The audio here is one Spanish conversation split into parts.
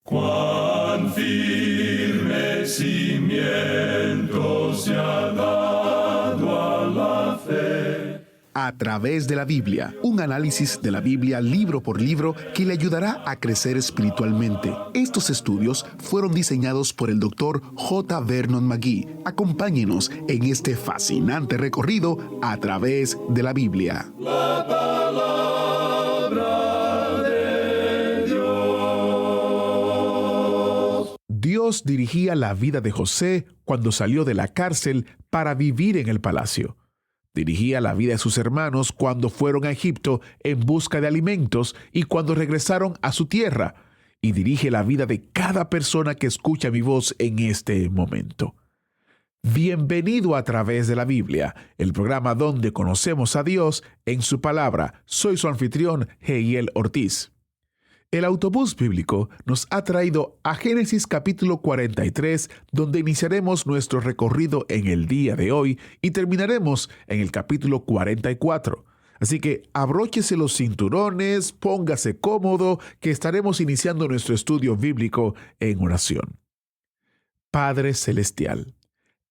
Cuán firme cimiento se ha dado a la fe. A través de la Biblia, un análisis de la Biblia libro por libro que le ayudará a crecer espiritualmente. Estos estudios fueron diseñados por el Dr. J. Vernon McGee. Acompáñenos en este fascinante recorrido a través de la Biblia. La palabra de Dios. Dios dirigía la vida de José cuando salió de la cárcel para vivir en el palacio. Dirigía la vida de sus hermanos cuando fueron a Egipto en busca de alimentos y cuando regresaron a su tierra. Y dirige la vida de cada persona que escucha mi voz en este momento. Bienvenido a través de la Biblia, el programa donde conocemos a Dios en su palabra. Soy su anfitrión, Heiel Ortiz. El autobús bíblico nos ha traído a Génesis capítulo 43, donde iniciaremos nuestro recorrido en el día de hoy y terminaremos en el capítulo 44. Así que abróchese los cinturones, póngase cómodo, que estaremos iniciando nuestro estudio bíblico en oración. Padre Celestial,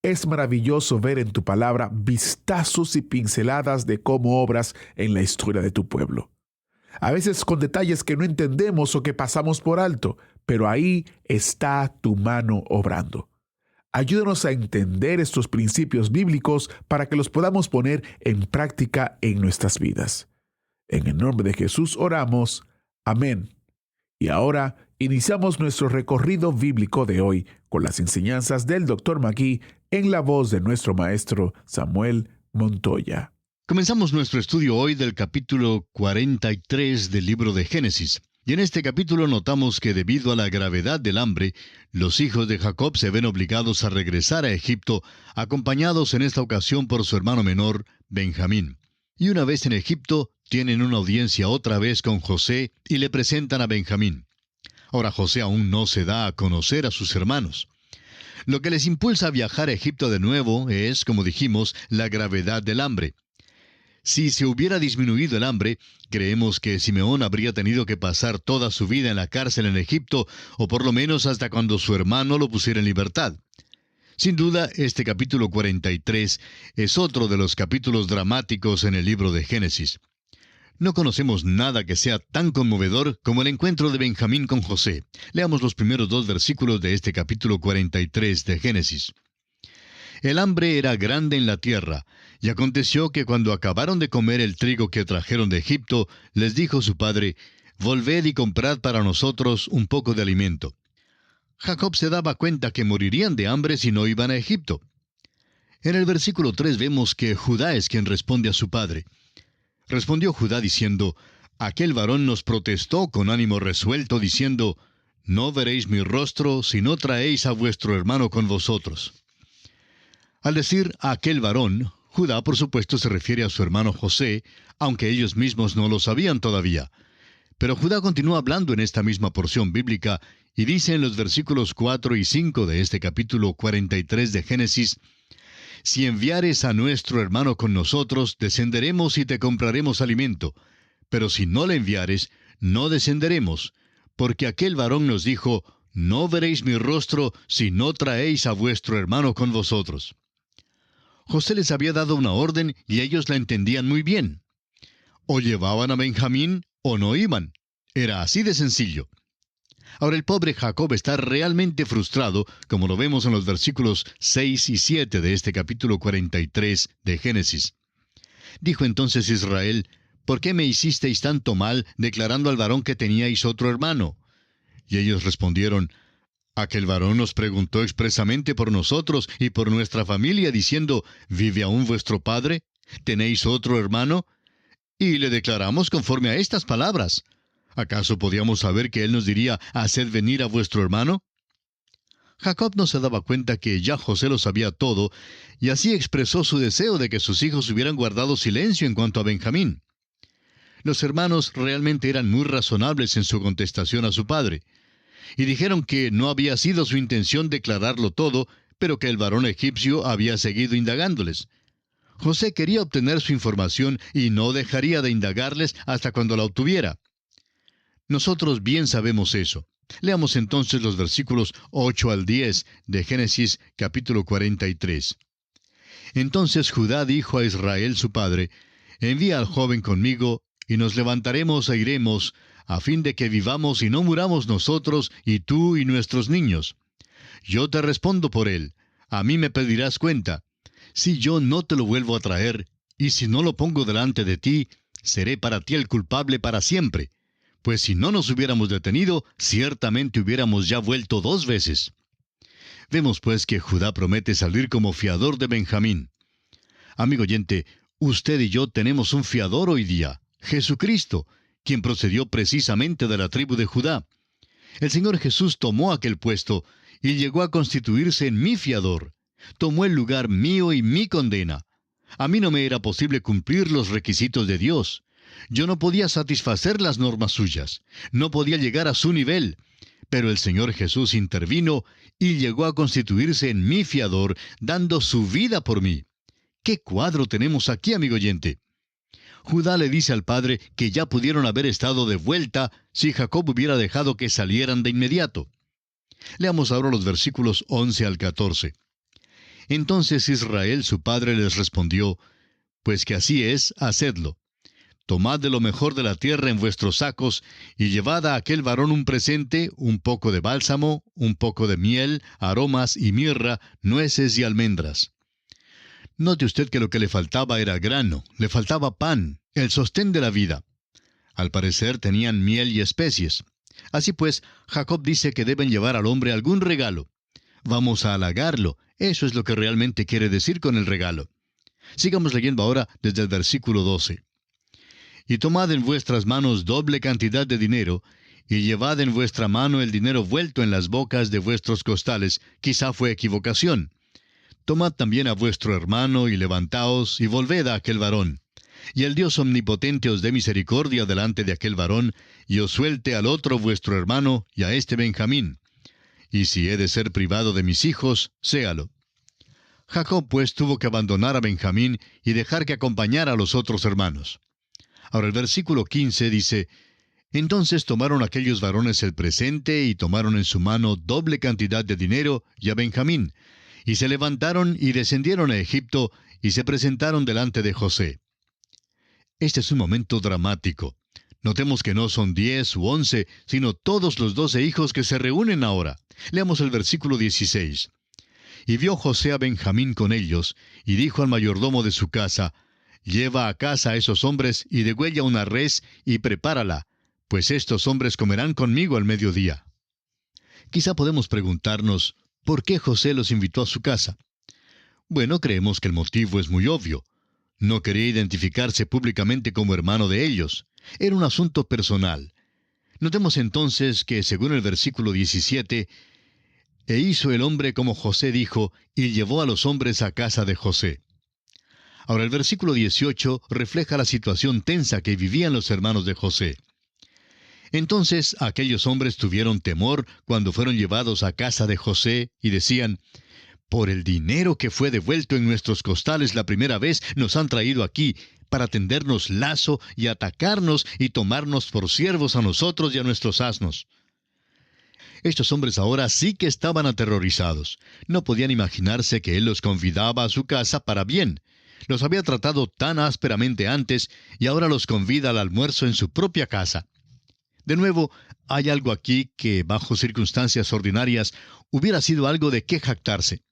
es maravilloso ver en tu palabra vistazos y pinceladas de cómo obras en la historia de tu pueblo. A veces con detalles que no entendemos o que pasamos por alto, pero ahí está tu mano obrando. Ayúdanos a entender estos principios bíblicos para que los podamos poner en práctica en nuestras vidas. En el nombre de Jesús oramos. Amén. Y ahora iniciamos nuestro recorrido bíblico de hoy con las enseñanzas del Dr. McGee en la voz de nuestro maestro Samuel Montoya. Comenzamos nuestro estudio hoy del capítulo 43 del libro de Génesis. Y en este capítulo notamos que debido a la gravedad del hambre, los hijos de Jacob se ven obligados a regresar a Egipto, acompañados en esta ocasión por su hermano menor, Benjamín. Y una vez en Egipto, tienen una audiencia otra vez con José y le presentan a Benjamín. Ahora José aún no se da a conocer a sus hermanos. Lo que les impulsa a viajar a Egipto de nuevo es, como dijimos, la gravedad del hambre. Si se hubiera disminuido el hambre, creemos que Simeón habría tenido que pasar toda su vida en la cárcel en Egipto, o por lo menos hasta cuando su hermano lo pusiera en libertad. Sin duda, este capítulo 43 es otro de los capítulos dramáticos en el libro de Génesis. No conocemos nada que sea tan conmovedor como el encuentro de Benjamín con José. Leamos los primeros 2 versículos de este capítulo 43 de Génesis. El hambre era grande en la tierra, y aconteció que cuando acabaron de comer el trigo que trajeron de Egipto, les dijo su padre, «Volved y comprad para nosotros un poco de alimento». Jacob se daba cuenta que morirían de hambre si no iban a Egipto. En el versículo 3 vemos que Judá es quien responde a su padre. Respondió Judá diciendo, «Aquel varón nos protestó con ánimo resuelto, diciendo, «No veréis mi rostro si no traéis a vuestro hermano con vosotros». Al decir aquel varón, Judá por supuesto se refiere a su hermano José, aunque ellos mismos no lo sabían todavía. Pero Judá continúa hablando en esta misma porción bíblica y dice en los versículos 4 y 5 de este capítulo 43 de Génesis, «Si enviares a nuestro hermano con nosotros, descenderemos y te compraremos alimento. Pero si no le enviares, no descenderemos, porque aquel varón nos dijo, no veréis mi rostro si no traéis a vuestro hermano con vosotros». José les había dado una orden y ellos la entendían muy bien. O llevaban a Benjamín o no iban. Era así de sencillo. Ahora el pobre Jacob está realmente frustrado, como lo vemos en los versículos 6 y 7 de este capítulo 43 de Génesis. Dijo entonces Israel, «¿Por qué me hicisteis tanto mal, declarando al varón que teníais otro hermano?» Y ellos respondieron, «Aquel varón nos preguntó expresamente por nosotros y por nuestra familia, diciendo, ¿vive aún vuestro padre? ¿Tenéis otro hermano?» Y le declaramos conforme a estas palabras. ¿Acaso podíamos saber que él nos diría, «Haced venir a vuestro hermano»? Jacob no se daba cuenta que ya José lo sabía todo, y así expresó su deseo de que sus hijos hubieran guardado silencio en cuanto a Benjamín. Los hermanos realmente eran muy razonables en su contestación a su padre. Y dijeron que no había sido su intención declararlo todo, pero que el varón egipcio había seguido indagándoles. José quería obtener su información y no dejaría de indagarles hasta cuando la obtuviera. Nosotros bien sabemos eso. Leamos entonces los versículos 8 al 10 de Génesis capítulo 43. Entonces Judá dijo a Israel su padre: envía al joven conmigo, y nos levantaremos e iremos, a fin de que vivamos y no muramos nosotros, y tú y nuestros niños. Yo te respondo por él, a mí me pedirás cuenta. Si yo no te lo vuelvo a traer, y si no lo pongo delante de ti, seré para ti el culpable para siempre. Pues si no nos hubiéramos detenido, ciertamente hubiéramos ya vuelto 2 veces. Vemos pues que Judá promete salir como fiador de Benjamín. Amigo oyente, usted y yo tenemos un fiador hoy día, Jesucristo, quien procedió precisamente de la tribu de Judá. El Señor Jesús tomó aquel puesto y llegó a constituirse en mi fiador. Tomó el lugar mío y mi condena. A mí no me era posible cumplir los requisitos de Dios. Yo no podía satisfacer las normas suyas. No podía llegar a su nivel. Pero el Señor Jesús intervino y llegó a constituirse en mi fiador, dando su vida por mí. ¿Qué cuadro tenemos aquí, amigo oyente? Judá le dice al padre que ya pudieron haber estado de vuelta si Jacob hubiera dejado que salieran de inmediato. Leamos ahora los versículos 11 al 14. Entonces Israel su padre les respondió: pues que así es, hacedlo. Tomad de lo mejor de la tierra en vuestros sacos, y llevad a aquel varón un presente, un poco de bálsamo, un poco de miel, aromas y mirra, nueces y almendras. Note usted que lo que le faltaba era grano, le faltaba pan, el sostén de la vida. Al parecer tenían miel y especies. Así pues, Jacob dice que deben llevar al hombre algún regalo. Vamos a halagarlo, eso es lo que realmente quiere decir con el regalo. Sigamos leyendo ahora desde el versículo 12. Y tomad en vuestras manos doble cantidad de dinero, y llevad en vuestra mano el dinero vuelto en las bocas de vuestros costales. Quizá fue equivocación. Tomad también a vuestro hermano, y levantaos, y volved a aquel varón. Y el Dios omnipotente os dé misericordia delante de aquel varón, y os suelte al otro vuestro hermano, y a este Benjamín. Y si he de ser privado de mis hijos, séalo. Jacob pues tuvo que abandonar a Benjamín y dejar que acompañara a los otros hermanos. Ahora el versículo 15 dice: entonces tomaron aquellos varones el presente y tomaron en su mano doble cantidad de dinero y a Benjamín, y se levantaron y descendieron a Egipto y se presentaron delante de José. Este es un momento dramático. Notemos que no son 10 u 11, sino todos los 12 hijos que se reúnen ahora. Leamos el versículo 16. Y vio José a Benjamín con ellos, y dijo al mayordomo de su casa: lleva a casa a esos hombres y degüella una res y prepárala, pues estos hombres comerán conmigo al mediodía. Quizá podemos preguntarnos, ¿por qué José los invitó a su casa? Bueno, creemos que el motivo es muy obvio. No quería identificarse públicamente como hermano de ellos. Era un asunto personal. Notemos entonces que, según el versículo 17, e hizo el hombre como José dijo, y llevó a los hombres a casa de José. Ahora el versículo 18 refleja la situación tensa que vivían los hermanos de José. Entonces aquellos hombres tuvieron temor cuando fueron llevados a casa de José, y decían: por el dinero que fue devuelto en nuestros costales la primera vez, nos han traído aquí, para tendernos lazo y atacarnos y tomarnos por siervos a nosotros y a nuestros asnos. Estos hombres ahora sí que estaban aterrorizados. No podían imaginarse que él los convidaba a su casa para bien. Los había tratado tan ásperamente antes, y ahora los convida al almuerzo en su propia casa. De nuevo, hay algo aquí que, bajo circunstancias ordinarias, hubiera sido algo de qué jactarse.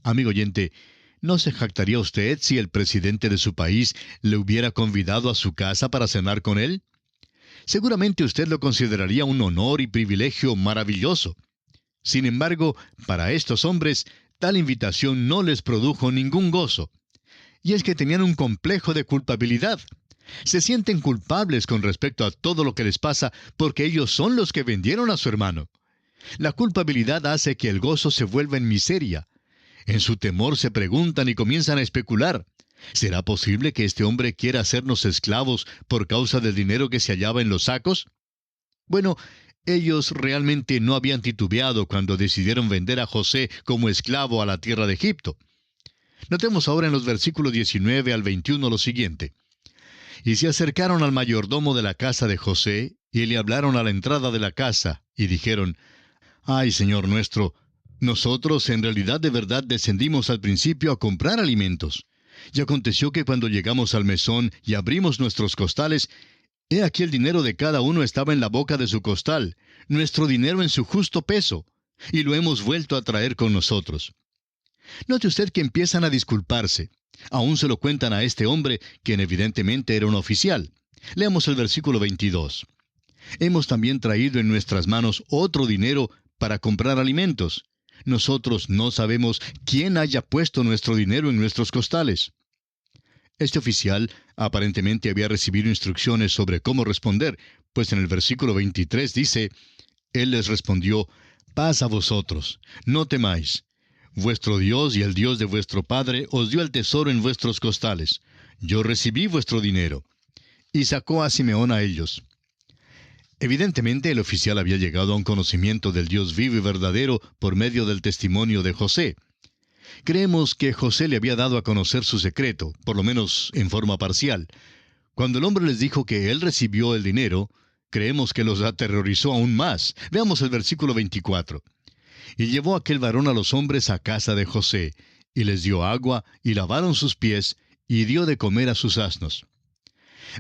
Amigo oyente, ¿no se jactaría usted si el presidente de su país le hubiera convidado a su casa para cenar con él? Seguramente usted lo consideraría un honor y privilegio maravilloso. Sin embargo, para estos hombres, tal invitación no les produjo ningún gozo. Y es que tenían un complejo de culpabilidad. Se sienten culpables con respecto a todo lo que les pasa porque ellos son los que vendieron a su hermano. La culpabilidad hace que el gozo se vuelva en miseria. En su temor se preguntan y comienzan a especular: ¿será posible que este hombre quiera hacernos esclavos por causa del dinero que se hallaba en los sacos? Bueno, ellos realmente no habían titubeado cuando decidieron vender a José como esclavo a la tierra de Egipto. Notemos ahora en los versículos 19 al 21 lo siguiente. Y se acercaron al mayordomo de la casa de José, y le hablaron a la entrada de la casa, y dijeron, «Ay, Señor nuestro, nosotros en realidad de verdad descendimos al principio a comprar alimentos. Y aconteció que cuando llegamos al mesón y abrimos nuestros costales, he aquí el dinero de cada uno estaba en la boca de su costal, nuestro dinero en su justo peso, y lo hemos vuelto a traer con nosotros». Note usted que empiezan a disculparse. Aún se lo cuentan a este hombre, quien evidentemente era un oficial. Leamos el versículo 22. «Hemos también traído en nuestras manos otro dinero para comprar alimentos. Nosotros no sabemos quién haya puesto nuestro dinero en nuestros costales». Este oficial aparentemente había recibido instrucciones sobre cómo responder, pues en el versículo 23 dice, «Él les respondió, paz a vosotros, no temáis. Vuestro Dios y el Dios de vuestro Padre os dio el tesoro en vuestros costales. Yo recibí vuestro dinero». Y sacó a Simeón a ellos. Evidentemente el oficial había llegado a un conocimiento del Dios vivo y verdadero por medio del testimonio de José. Creemos que José le había dado a conocer su secreto, por lo menos en forma parcial. Cuando el hombre les dijo que él recibió el dinero, creemos que los aterrorizó aún más. Veamos el versículo 24. «Y llevó aquel varón a los hombres a casa de José, y les dio agua, y lavaron sus pies, y dio de comer a sus asnos».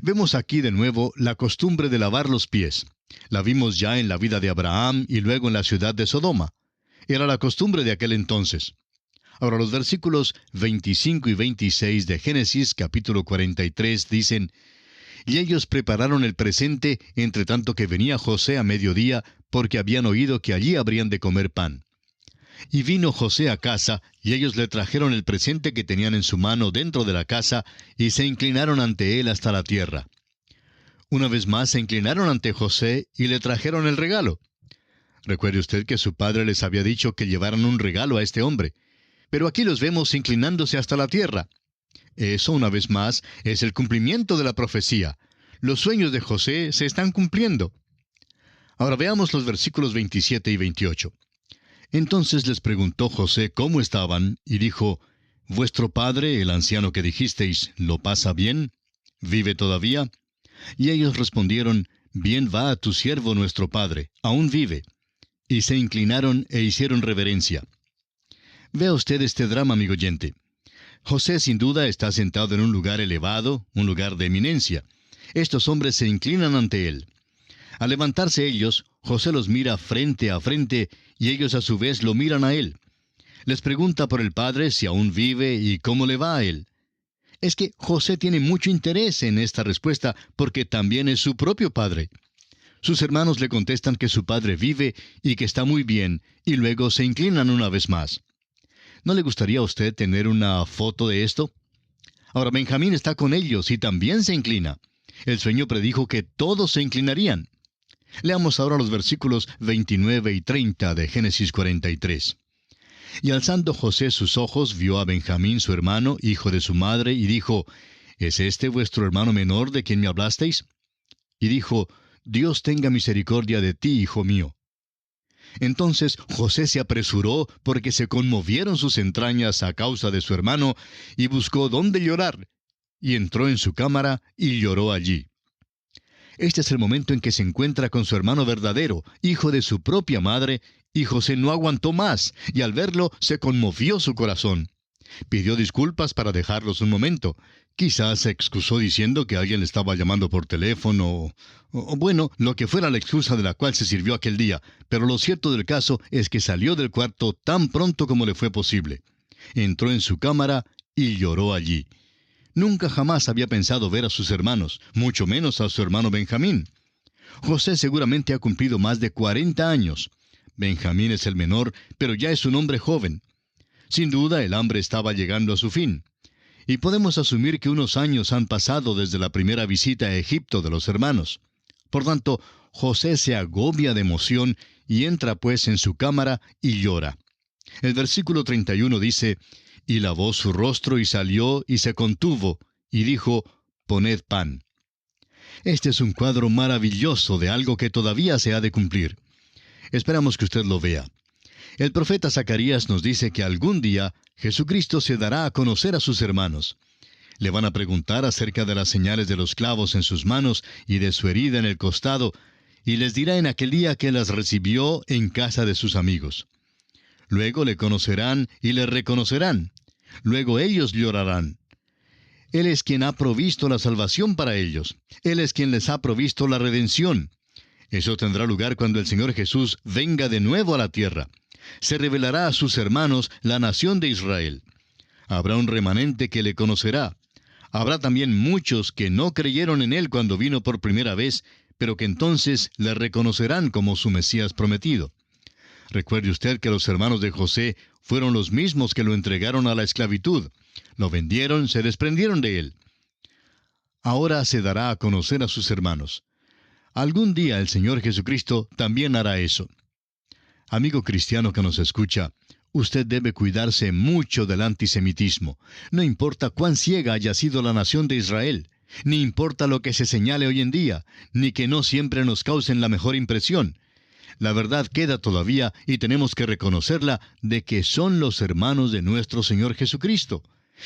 Vemos aquí de nuevo la costumbre de lavar los pies. La vimos ya en la vida de Abraham y luego en la ciudad de Sodoma. Era la costumbre de aquel entonces. Ahora los versículos 25 y 26 de Génesis capítulo 43 dicen, «Y ellos prepararon el presente, entre tanto que venía José a mediodía, porque habían oído que allí habrían de comer pan. Y vino José a casa, y ellos le trajeron el presente que tenían en su mano dentro de la casa, y se inclinaron ante él hasta la tierra». Una vez más se inclinaron ante José y le trajeron el regalo. Recuerde usted que su padre les había dicho que llevaran un regalo a este hombre. Pero aquí los vemos inclinándose hasta la tierra. Eso, una vez más, es el cumplimiento de la profecía. Los sueños de José se están cumpliendo. Ahora veamos los versículos 27 y 28. «Entonces les preguntó José cómo estaban, y dijo, ¿Vuestro padre, el anciano que dijisteis, lo pasa bien? ¿Vive todavía? Y ellos respondieron, Bien va a tu siervo nuestro padre, aún vive. Y se inclinaron e hicieron reverencia». Vea usted este drama, amigo oyente. José sin duda está sentado en un lugar elevado, un lugar de eminencia. Estos hombres se inclinan ante él. Al levantarse ellos, José los mira frente a frente, y ellos a su vez lo miran a él. Les pregunta por el padre si aún vive y cómo le va a él. Es que José tiene mucho interés en esta respuesta porque también es su propio padre. Sus hermanos le contestan que su padre vive y que está muy bien, y luego se inclinan una vez más. ¿No le gustaría a usted tener una foto de esto? Ahora Benjamín está con ellos y también se inclina. El sueño predijo que todos se inclinarían. Leamos ahora los versículos 29 y 30 de Génesis 43. «Y alzando José sus ojos, vio a Benjamín su hermano, hijo de su madre, y dijo, ¿Es este vuestro hermano menor de quien me hablasteis? Y dijo, Dios tenga misericordia de ti, hijo mío. Entonces José se apresuró, porque se conmovieron sus entrañas a causa de su hermano, y buscó dónde llorar, y entró en su cámara y lloró allí». Este es el momento en que se encuentra con su hermano verdadero, hijo de su propia madre, y José no aguantó más, y al verlo se conmovió su corazón. Pidió disculpas para dejarlos un momento. Quizás se excusó diciendo que alguien le estaba llamando por teléfono, o bueno, lo que fuera la excusa de la cual se sirvió aquel día, pero lo cierto del caso es que salió del cuarto tan pronto como le fue posible. Entró en su cámara y lloró allí. Nunca jamás había pensado ver a sus hermanos, mucho menos a su hermano Benjamín. José seguramente ha cumplido más de 40 años. Benjamín es el menor, pero ya es un hombre joven. Sin duda, el hambre estaba llegando a su fin. Y podemos asumir que unos años han pasado desde la primera visita a Egipto de los hermanos. Por tanto, José se agobia de emoción y entra pues en su cámara y llora. El versículo 31 dice, «Y lavó su rostro y salió y se contuvo, y dijo, Poned pan». Este es un cuadro maravilloso de algo que todavía se ha de cumplir. Esperamos que usted lo vea. El profeta Zacarías nos dice que algún día Jesucristo se dará a conocer a sus hermanos. Le van a preguntar acerca de las señales de los clavos en sus manos y de su herida en el costado, y les dirá en aquel día que las recibió en casa de sus amigos. Luego le conocerán y le reconocerán. Luego ellos llorarán. Él es quien ha provisto la salvación para ellos. Él es quien les ha provisto la redención. Eso tendrá lugar cuando el Señor Jesús venga de nuevo a la tierra. Se revelará a sus hermanos, la nación de Israel. Habrá un remanente que le conocerá. Habrá también muchos que no creyeron en Él cuando vino por primera vez, pero que entonces le reconocerán como su Mesías prometido. Recuerde usted que los hermanos de José fueron los mismos que lo entregaron a la esclavitud. Lo vendieron, se desprendieron de él. Ahora se dará a conocer a sus hermanos. Algún día el Señor Jesucristo también hará eso. Amigo cristiano que nos escucha, usted debe cuidarse mucho del antisemitismo. No importa cuán ciega haya sido la nación de Israel, ni importa lo que se señale hoy en día, ni que no siempre nos causen la mejor impresión. La verdad queda todavía y tenemos que reconocerla de que son los hermanos de nuestro Señor Jesucristo.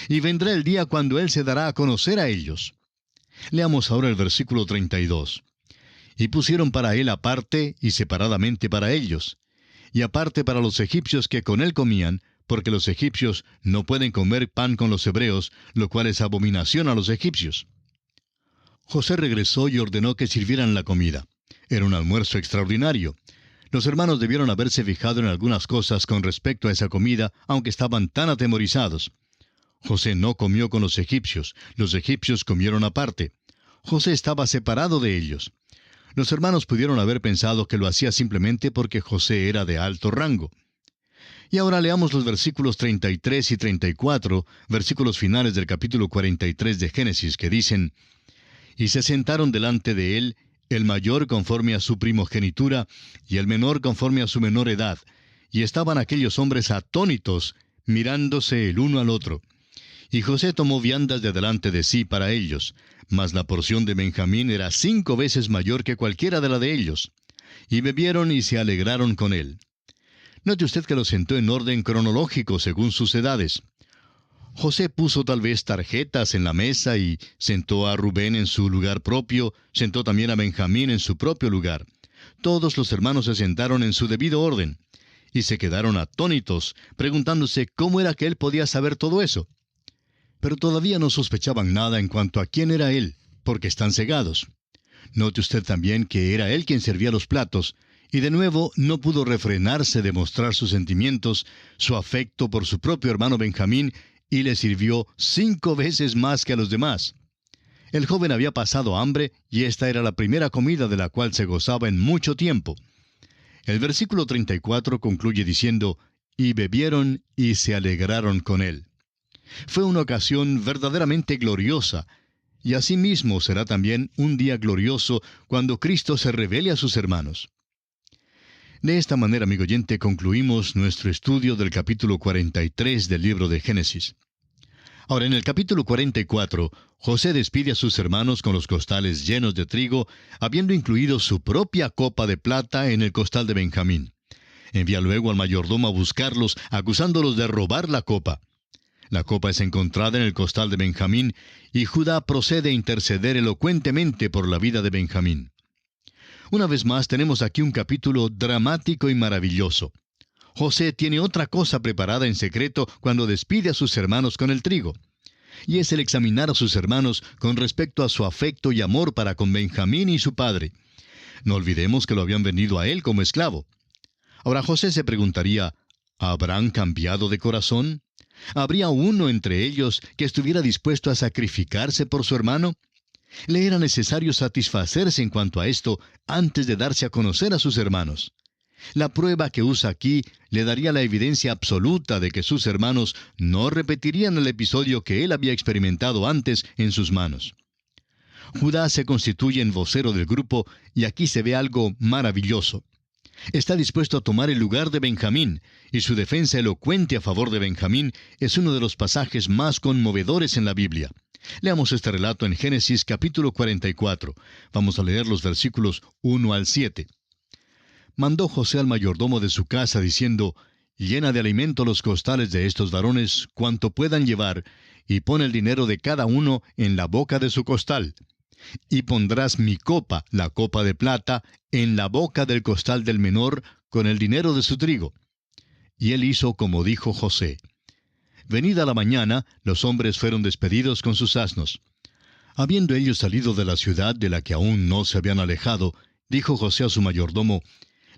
Y vendrá el día cuando Él se dará a conocer a ellos. Leamos ahora el versículo 32. Y pusieron para Él aparte y separadamente para ellos, y aparte para los egipcios que con Él comían, porque los egipcios no pueden comer pan con los hebreos, lo cual es abominación a los egipcios. José regresó y ordenó que sirvieran la comida. Era un almuerzo extraordinario. Los hermanos debieron haberse fijado en algunas cosas con respecto a esa comida, aunque estaban tan atemorizados. José no comió con los egipcios comieron aparte. José estaba separado de ellos. Los hermanos pudieron haber pensado que lo hacía simplemente porque José era de alto rango. Y ahora leamos los versículos 33 y 34, versículos finales del capítulo 43 de Génesis, que dicen: Y se sentaron delante de él, el mayor conforme a su primogenitura, y el menor conforme a su menor edad. Y estaban aquellos hombres atónitos, mirándose el uno al otro. Y José tomó viandas de delante de sí para ellos, mas la porción de Benjamín era 5 veces mayor que cualquiera de la de ellos. Y bebieron y se alegraron con él. Note usted que los sentó en orden cronológico según sus edades. José puso tal vez tarjetas en la mesa y sentó a Rubén en su lugar propio, sentó también a Benjamín en su propio lugar. Todos los hermanos se sentaron en su debido orden, y se quedaron atónitos, preguntándose cómo era que él podía saber todo eso. Pero todavía no sospechaban nada en cuanto a quién era él, porque están cegados. Note usted también que era él quien servía los platos, y de nuevo no pudo refrenarse de mostrar sus sentimientos, su afecto por su propio hermano Benjamín, y le sirvió 5 veces más que a los demás. El joven había pasado hambre, y esta era la primera comida de la cual se gozaba en mucho tiempo. El versículo 34 concluye diciendo: Y bebieron y se alegraron con él. Fue una ocasión verdaderamente gloriosa, y asimismo será también un día glorioso cuando Cristo se revele a sus hermanos. De esta manera, amigo oyente, concluimos nuestro estudio del capítulo 43 del libro de Génesis. Ahora, en el capítulo 44, José despide a sus hermanos con los costales llenos de trigo, habiendo incluido su propia copa de plata en el costal de Benjamín. Envía luego al mayordomo a buscarlos, acusándolos de robar la copa. La copa es encontrada en el costal de Benjamín, y Judá procede a interceder elocuentemente por la vida de Benjamín. Una vez más tenemos aquí un capítulo dramático y maravilloso. José tiene otra cosa preparada en secreto cuando despide a sus hermanos con el trigo. Y es el examinar a sus hermanos con respecto a su afecto y amor para con Benjamín y su padre. No olvidemos que lo habían vendido a él como esclavo. Ahora José se preguntaría: ¿habrán cambiado de corazón? ¿Habría uno entre ellos que estuviera dispuesto a sacrificarse por su hermano? Le era necesario satisfacerse en cuanto a esto antes de darse a conocer a sus hermanos. La prueba que usa aquí le daría la evidencia absoluta de que sus hermanos no repetirían el episodio que él había experimentado antes en sus manos. Judá se constituye en vocero del grupo, y aquí se ve algo maravilloso. Está dispuesto a tomar el lugar de Benjamín, y su defensa elocuente a favor de Benjamín es uno de los pasajes más conmovedores en la Biblia. Leamos este relato en Génesis capítulo 44. Vamos a leer los versículos 1 al 7. Mandó José al mayordomo de su casa, diciendo: Llena de alimento los costales de estos varones cuanto puedan llevar, y pon el dinero de cada uno en la boca de su costal. y pondrás mi copa, la copa de plata, en la boca del costal del menor con el dinero de su trigo. Y él hizo como dijo José. Venida la mañana, los hombres fueron despedidos con sus asnos. Habiendo ellos salido de la ciudad de la que aún no se habían alejado, dijo José a su mayordomo,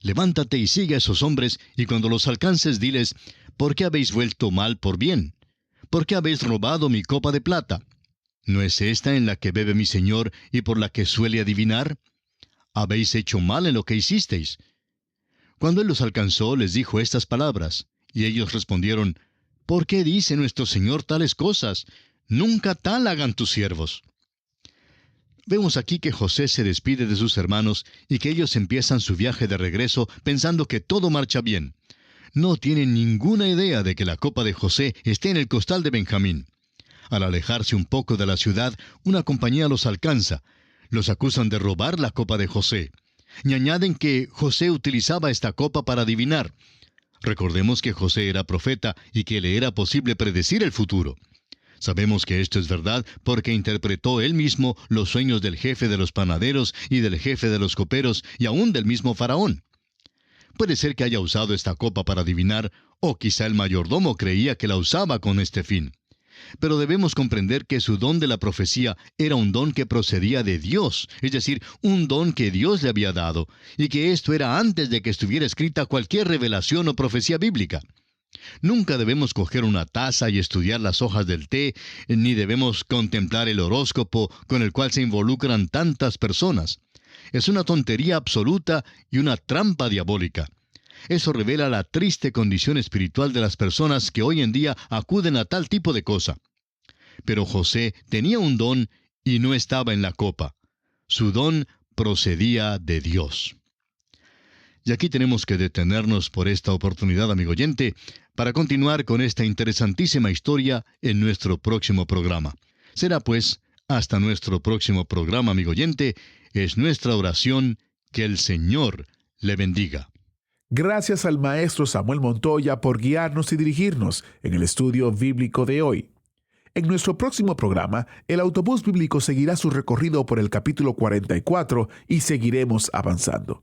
levántate y sigue a esos hombres, y cuando los alcances diles, ¿por qué habéis vuelto mal por bien? ¿Por qué habéis robado mi copa de plata? ¿No es esta en la que bebe mi señor y por la que suele adivinar? Habéis hecho mal en lo que hicisteis. Cuando él los alcanzó, les dijo estas palabras, y ellos respondieron, ¿por qué dice nuestro señor tales cosas? Nunca tal hagan tus siervos. Vemos aquí que José se despide de sus hermanos y que ellos empiezan su viaje de regreso pensando que todo marcha bien. No tienen ninguna idea de que la copa de José esté en el costal de Benjamín. Al alejarse un poco de la ciudad, una compañía los alcanza. Los acusan de robar la copa de José. Y añaden que José utilizaba esta copa para adivinar. Recordemos que José era profeta y que le era posible predecir el futuro. Sabemos que esto es verdad porque interpretó él mismo los sueños del jefe de los panaderos y del jefe de los coperos y aún del mismo faraón. Puede ser que haya usado esta copa para adivinar, o quizá el mayordomo creía que la usaba con este fin. Pero debemos comprender que su don de la profecía era un don que procedía de Dios, es decir, un don que Dios le había dado, y que esto era antes de que estuviera escrita cualquier revelación o profecía bíblica. Nunca debemos coger una taza y estudiar las hojas del té, ni debemos contemplar el horóscopo con el cual se involucran tantas personas. Es una tontería absoluta y una trampa diabólica. Eso revela la triste condición espiritual de las personas que hoy en día acuden a tal tipo de cosa. Pero José tenía un don y no estaba en la copa. Su don procedía de Dios. Y aquí tenemos que detenernos por esta oportunidad, amigo oyente, para continuar con esta interesantísima historia en nuestro próximo programa. Será pues, hasta nuestro próximo programa, amigo oyente, es nuestra oración que el Señor le bendiga. Gracias al maestro Samuel Montoya por guiarnos y dirigirnos en el estudio bíblico de hoy. En nuestro próximo programa, el autobús bíblico seguirá su recorrido por el capítulo 44 y seguiremos avanzando.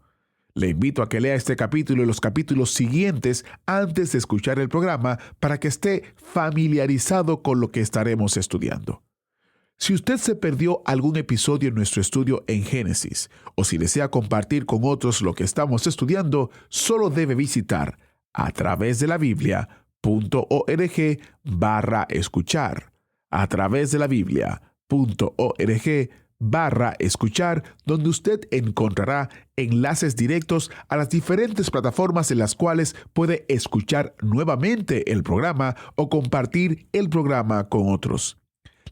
Le invito a que lea este capítulo y los capítulos siguientes antes de escuchar el programa para que esté familiarizado con lo que estaremos estudiando. Si usted se perdió algún episodio en nuestro estudio en Génesis, o si desea compartir con otros lo que estamos estudiando, solo debe visitar a través de la Biblia.org/escuchar. A través de la Biblia.org/escuchar, donde usted encontrará enlaces directos a las diferentes plataformas en las cuales puede escuchar nuevamente el programa o compartir el programa con otros.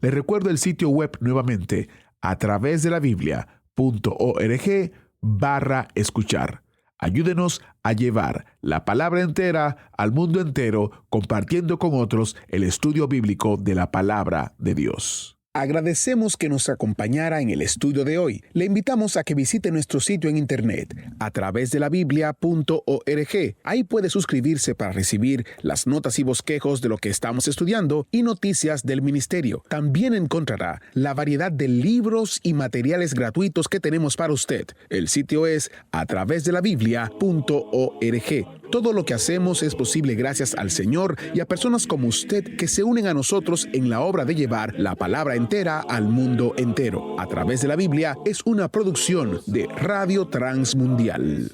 Le recuerdo el sitio web nuevamente, a través de la Biblia.org/escuchar. Ayúdenos a llevar la palabra entera al mundo entero, compartiendo con otros el estudio bíblico de la palabra de Dios. Agradecemos que nos acompañara en el estudio de hoy. Le invitamos a que visite nuestro sitio en internet a través de la Biblia.org. Ahí puede suscribirse para recibir las notas y bosquejos de lo que estamos estudiando y noticias del ministerio. También encontrará la variedad de libros y materiales gratuitos que tenemos para usted. El sitio es a través de la Biblia.org. Todo lo que hacemos es posible gracias al Señor y a personas como usted que se unen a nosotros en la obra de llevar la palabra entera al mundo entero. A través de la Biblia es una producción de Radio Transmundial.